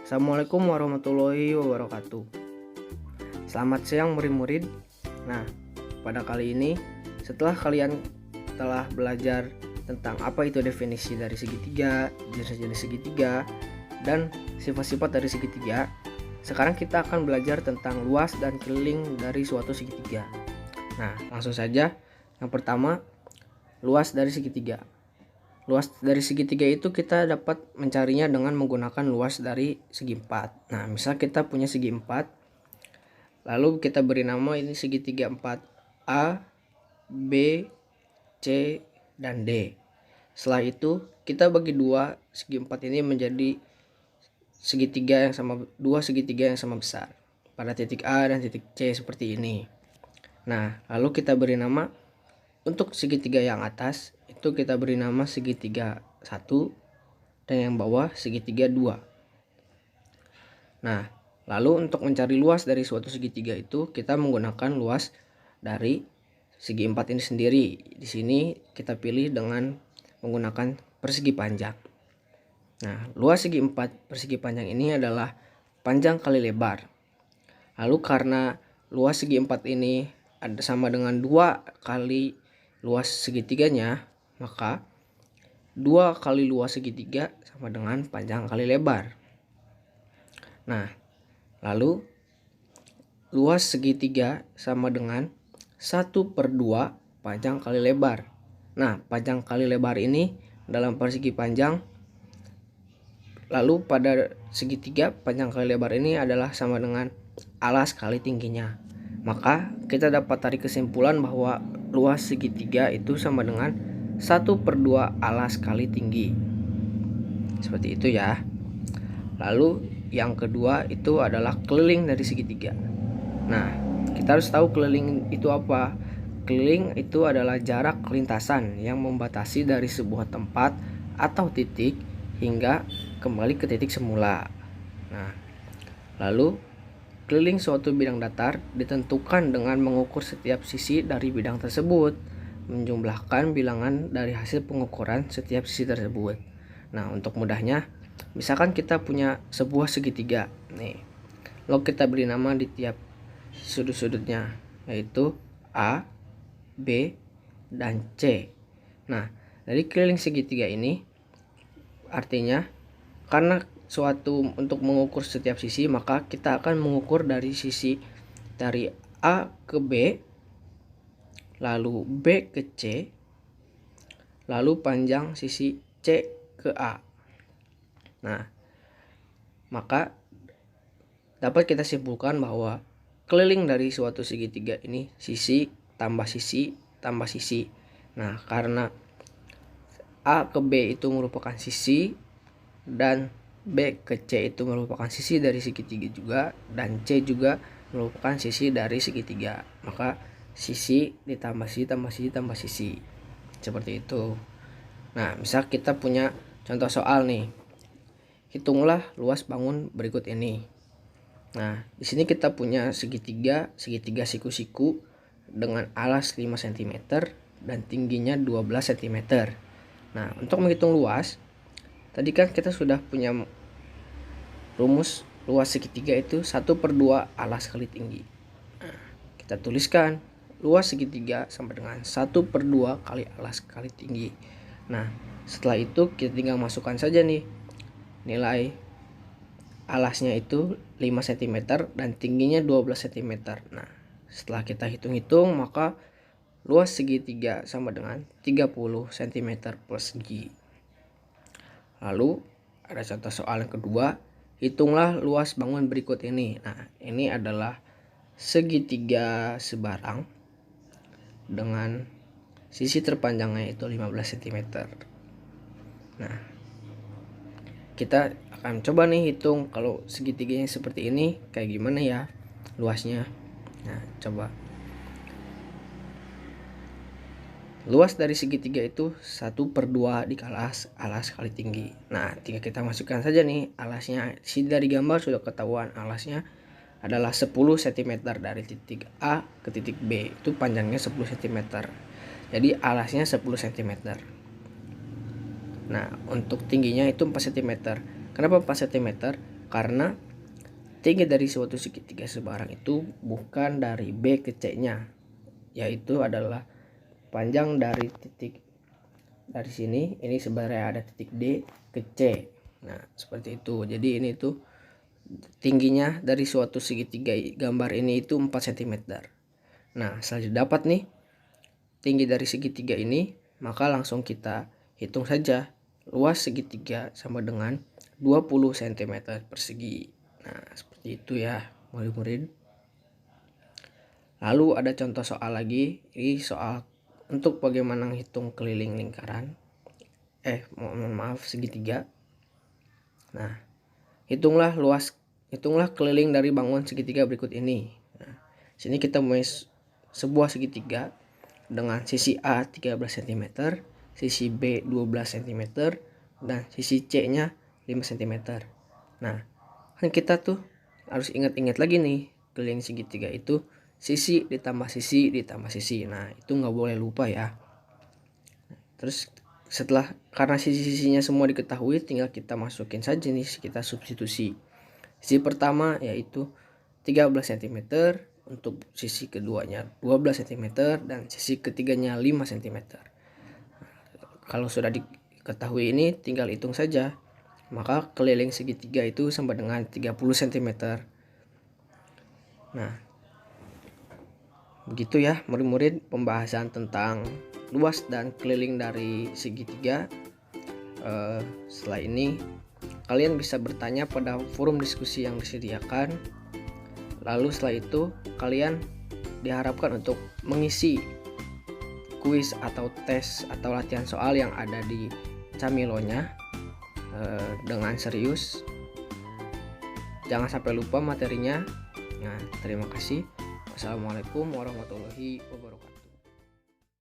Assalamualaikum warahmatullahi wabarakatuh. Selamat siang murid-murid. Nah, pada kali ini setelah kalian telah belajar tentang apa itu definisi dari segitiga, jenis-jenis segitiga, dan sifat-sifat dari segitiga, sekarang kita akan belajar tentang luas dan keliling dari suatu segitiga. Nah, langsung saja. Yang pertama, luas dari segitiga. Luas dari segitiga itu kita dapat mencarinya dengan menggunakan luas dari segi 4. Nah, misal kita punya segi 4, lalu kita beri nama ini segitiga 4A, B, C, dan D. Setelah itu kita bagi dua segi 4 ini menjadi segitiga yang sama, dua segitiga yang sama besar pada titik A dan titik C seperti ini. Nah, lalu kita beri nama untuk segitiga yang atas itu kita beri nama segitiga 1 dan yang bawah segitiga 2. Nah, lalu untuk mencari luas dari suatu segitiga itu kita menggunakan luas dari segi 4 ini sendiri. Di sini kita pilih dengan menggunakan persegi panjang. Nah, luas segi 4 persegi panjang ini adalah panjang kali lebar. Lalu karena luas segi 4 ini ada sama dengan 2 kali luas segitiganya, maka 2 kali luas segitiga sama dengan panjang kali lebar. Nah, lalu luas segitiga sama dengan 1/2 panjang kali lebar. Nah, panjang kali lebar ini dalam persegi panjang, lalu pada segitiga panjang kali lebar ini adalah sama dengan alas kali tingginya. Maka kita dapat tarik kesimpulan bahwa luas segitiga itu sama dengan 1/2 alas kali tinggi. Seperti itu ya. Lalu yang kedua itu adalah keliling dari segitiga. Nah, kita harus tahu keliling itu apa. Keliling itu adalah jarak lintasan yang membatasi dari sebuah tempat atau titik hingga kembali ke titik semula. Nah, lalu keliling suatu bidang datar ditentukan dengan mengukur setiap sisi dari bidang tersebut, menjumlahkan bilangan dari hasil pengukuran setiap sisi tersebut. Nah, untuk mudahnya, misalkan kita punya sebuah segitiga nih, lalu kita beri nama di tiap sudut-sudutnya, yaitu A, B, dan C. Nah, dari keliling segitiga ini artinya karena untuk mengukur setiap sisi, maka kita akan mengukur dari sisi dari A ke B, lalu B ke C, lalu panjang sisi C ke A. Nah, maka dapat kita simpulkan bahwa keliling dari suatu segitiga ini sisi tambah sisi tambah sisi. Nah, karena A ke B itu merupakan sisi dan B ke C itu merupakan sisi dari segitiga juga, dan C juga merupakan sisi dari segitiga, maka sisi ditambah sisi tambah sisi tambah sisi, seperti itu. Nah, misal kita punya contoh soal nih, hitunglah luas bangun berikut ini. Nah, di sini kita punya segitiga siku-siku dengan alas 5 cm dan tingginya 12 cm. Nah, untuk menghitung luas, tadi kan kita sudah punya rumus luas segitiga itu 1/2 alas kali tinggi. Nah, kita tuliskan luas segitiga sama dengan 1/2 kali alas kali tinggi. Nah, setelah itu kita tinggal masukkan saja nih nilai alasnya itu 5 cm dan tingginya 12 cm. Nah, setelah kita hitung-hitung, maka luas segitiga sama dengan 30 cm persegi. Lalu ada contoh soal yang kedua, hitunglah luas bangun berikut ini. Nah, ini adalah segitiga sebarang dengan sisi terpanjangnya itu 15 cm. Nah, kita akan coba nih hitung kalau segitiganya seperti ini kayak gimana ya luasnya. Nah, coba. Luas dari segitiga itu 1/2 dikali alas kali tinggi. Nah, tinggal kita masukkan saja nih alasnya. Di dari gambar sudah ketahuan alasnya adalah 10 cm dari titik A ke titik B. Itu panjangnya 10 cm. Jadi alasnya 10 cm. Nah, untuk tingginya itu 4 cm. Kenapa 4 cm? Karena tinggi dari suatu segitiga sebarang itu bukan dari B ke C-nya, yaitu adalah panjang dari titik dari sini, ini sebenarnya ada titik D ke C. Nah, seperti itu. Jadi ini tuh tingginya dari suatu segitiga gambar ini itu 4 cm. Nah, setelah dapat nih tinggi dari segitiga ini, maka langsung kita hitung saja luas segitiga sama dengan 20 cm persegi. Nah, seperti itu ya murid-murid. Lalu ada contoh soal lagi, ini soal untuk bagaimana hitung keliling lingkaran. Maaf, segitiga. Nah, hitunglah keliling dari bangun segitiga berikut ini. Nah, sini kita mempunyai sebuah segitiga dengan sisi A 13 cm, sisi B 12 cm, dan sisi C-nya 5 cm. Nah, kan kita tuh harus ingat-ingat lagi nih, keliling segitiga itu sisi ditambah sisi ditambah sisi. Nah, itu nggak boleh lupa ya. Terus karena sisi-sisinya semua diketahui, tinggal kita masukin saja nih, kita substitusi. Sisi pertama yaitu 13 cm, untuk sisi keduanya 12 cm, dan sisi ketiganya 5 cm. Kalau sudah diketahui ini, tinggal hitung saja. Maka keliling segitiga itu sama dengan 30 cm. Nah, begitu ya murid-murid pembahasan tentang luas dan keliling dari segitiga. Setelah ini kalian bisa bertanya pada forum diskusi yang disediakan. Lalu setelah itu kalian diharapkan untuk mengisi kuis atau tes atau latihan soal yang ada di Camilonya dengan serius. Jangan sampai lupa materinya. Nah, terima kasih. Wassalamualaikum warahmatullahi wabarakatuh.